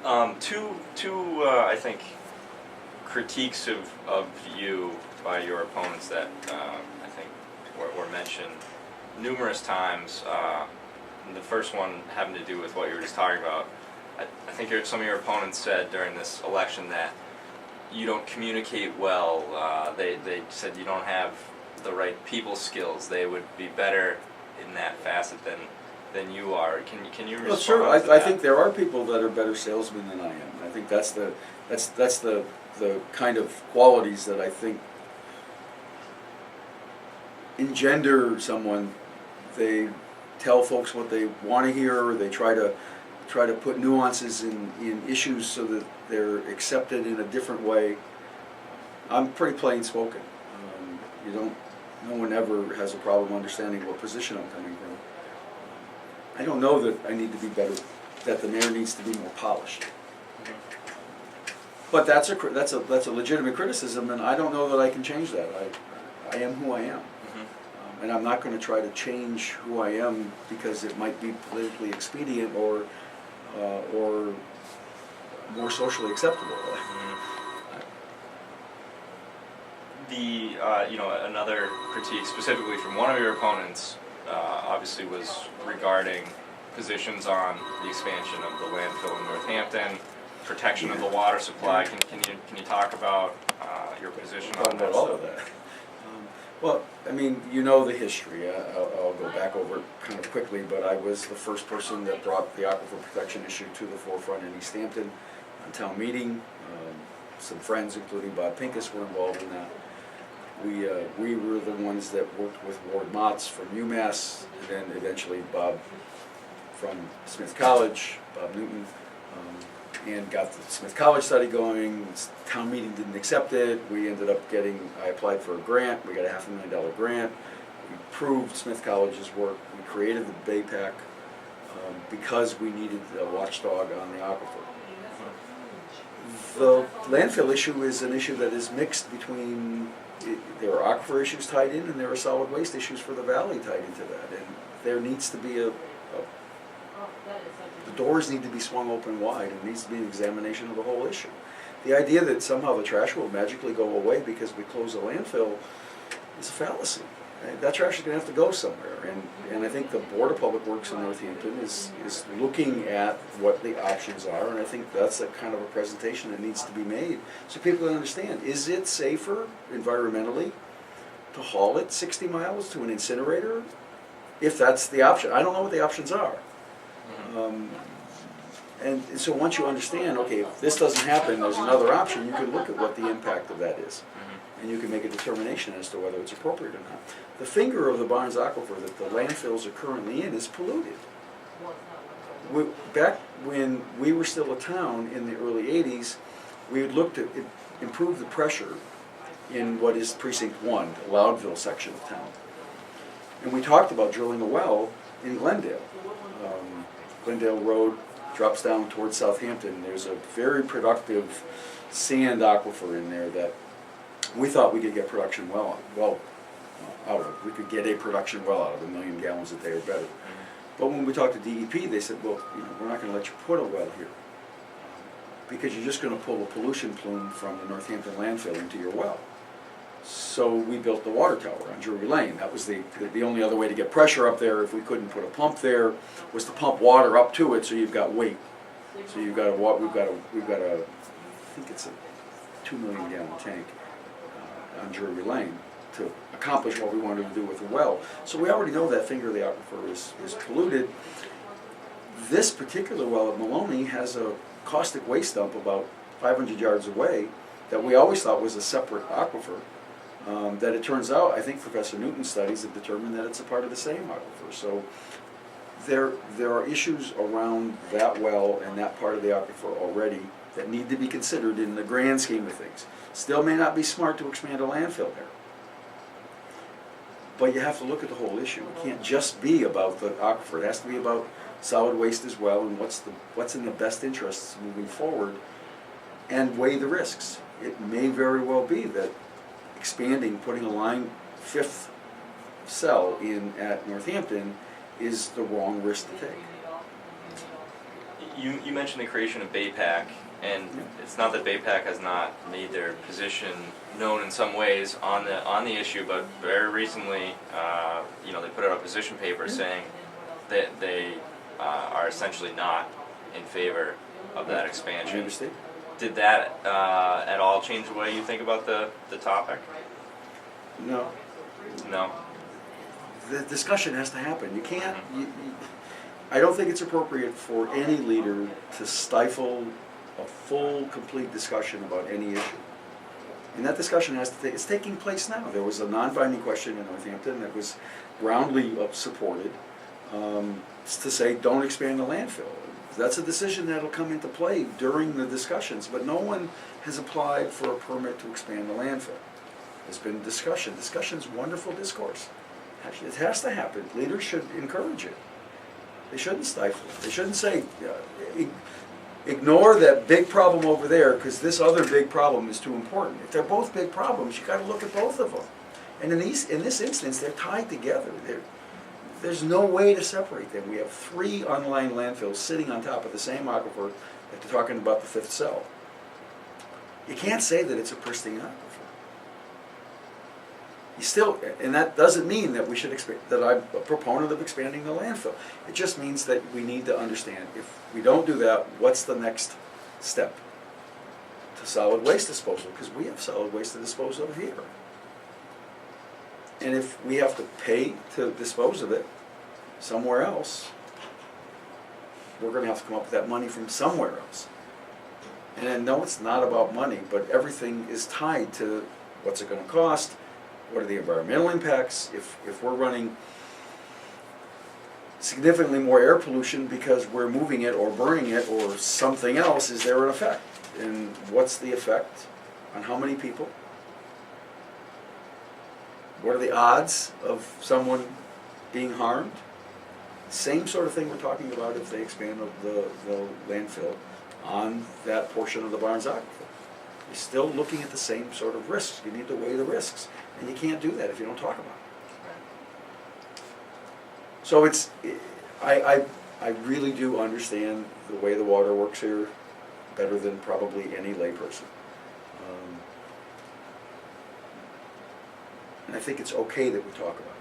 I think, critiques of you by your opponents that I think were mentioned numerous times. The first one having to do with what you were just talking about. I think some of your opponents said during this election that you don't communicate well. They said you don't have the right people skills. They would be better in that facet than you are. Can you respond? Well, sure. To that? I think there are people that are better salesmen than I am. I think that's the kind of qualities that I think engender someone. They tell folks what they want to hear. They try to put nuances in issues so that they're accepted in a different way. I'm pretty plain spoken. No one ever has a problem understanding what position I'm coming from. I don't know that I need to be better, that the mayor needs to be more polished. But that's a legitimate criticism, and I don't know that I can change that. I am who I am. And I'm not going to try to change who I am because it might be politically expedient or more socially acceptable. Another critique specifically from one of your opponents obviously was regarding positions on the expansion of the landfill in Northampton, protection of the water supply. Can you talk about your position on that? All of that. Well, I mean, you know the history. I'll go back over it kind of quickly, but I was the first person that brought the aquifer protection issue to the forefront in Easthampton on town meeting. Some friends, including Bob Pincus, were involved in that. We were the ones that worked with Ward Motz from UMass, and then eventually Bob from Smith College, Bob Newton, and got the Smith College study going. Town meeting didn't accept it. We ended up I applied for a grant. We got a $500,000 grant. We proved Smith College's work. We created the BayPAC because we needed a watchdog on the aquifer. The landfill issue is an issue that is mixed between, there are aquifer issues tied in and there are solid waste issues for the valley tied into that. And there needs to be the doors need to be swung open wide, and there needs to be an examination of the whole issue. The idea that somehow the trash will magically go away because we close a landfill is a fallacy. That trash is going to have to go somewhere, and I think the Board of Public Works in Northampton is looking at what the options are, and I think that's a kind of a presentation that needs to be made so people can understand, is it safer environmentally to haul it 60 miles to an incinerator? If that's the option. I don't know what the options are. And so once you understand, okay, if this doesn't happen, there's another option, you can look at what the impact of that is. And you can make a determination as to whether it's appropriate or not. The finger of the Barnes Aquifer that the landfills are currently in is polluted. Back when we were still a town in the early 80s, we had looked at improve the pressure in what is Precinct 1, the Loudville section of town. And we talked about drilling a well in Glendale. Glendale Road drops down towards Southampton. There's a very productive sand aquifer in there that we thought we could get production out of. We could get a production well out of 1 million gallons a day or better. But when we talked to DEP, they said, well, we're not going to let you put a well here because you're just going to pull a pollution plume from the Northampton landfill into your well. So we built the water tower on Drury Lane. That was the only other way to get pressure up there if we couldn't put a pump there, was to pump water up to it so you've got weight. So we've got a I think it's a 2 million gallon tank on Drury Lane to accomplish what we wanted to do with the well. So we already know that finger of the aquifer is polluted. This particular well at Maloney has a caustic waste dump about 500 yards away that we always thought was a separate aquifer. That it turns out, I think Professor Newton's studies have determined that it's a part of the same aquifer. So there are issues around that well and that part of the aquifer already that need to be considered in the grand scheme of things. Still may not be smart to expand a landfill there. But you have to look at the whole issue. It can't just be about the aquifer. It has to be about solid waste as well and what's in the best interests moving forward, and weigh the risks. It may very well be that expanding, putting a line 5th cell in at Northampton is the wrong risk to take. You mentioned the creation of BayPAC, and it's not that BayPAC has not made their position known in some ways on the issue, but very recently, they put out a position paper saying that they are essentially not in favor of that I expansion. understand. Did that at all change the way you think about the topic? No. No. The discussion has to happen. You can't. I don't think it's appropriate for any leader to stifle a full, complete discussion about any issue. And that discussion it's taking place now. There was a non-binding question in Northampton that was roundly supported to say don't expand the landfill. That's a decision that'll come into play during the discussions, but no one has applied for a permit to expand the landfill. There's been discussion. Discussion's wonderful discourse. It has to happen. Leaders should encourage it. They shouldn't stifle it. They shouldn't say, ignore that big problem over there because this other big problem is too important. If they're both big problems, you've got to look at both of them. And in this instance, they're tied together. There's no way to separate them. We have 3 unlined landfills sitting on top of the same aquifer that they're talking about the 5th cell. You can't say that it's a pristine aquifer. And that doesn't mean that we should that I'm a proponent of expanding the landfill. It just means that we need to understand if we don't do that, what's the next step to solid waste disposal? Because we have solid waste to dispose of here. And if we have to pay to dispose of it somewhere else, we're going to have to come up with that money from somewhere else. And I know it's not about money, but everything is tied to what's it going to cost. What are the environmental impacts? If we're running significantly more air pollution because we're moving it or burning it or something else, is there an effect? And what's the effect on how many people? What are the odds of someone being harmed? Same sort of thing we're talking about if they expand the landfill on that portion of the Barnes Aquifer. You're still looking at the same sort of risks. You need to weigh the risks. And you can't do that if you don't talk about it. So I really do understand the way the water works here better than probably any layperson. And I think it's okay that we talk about it.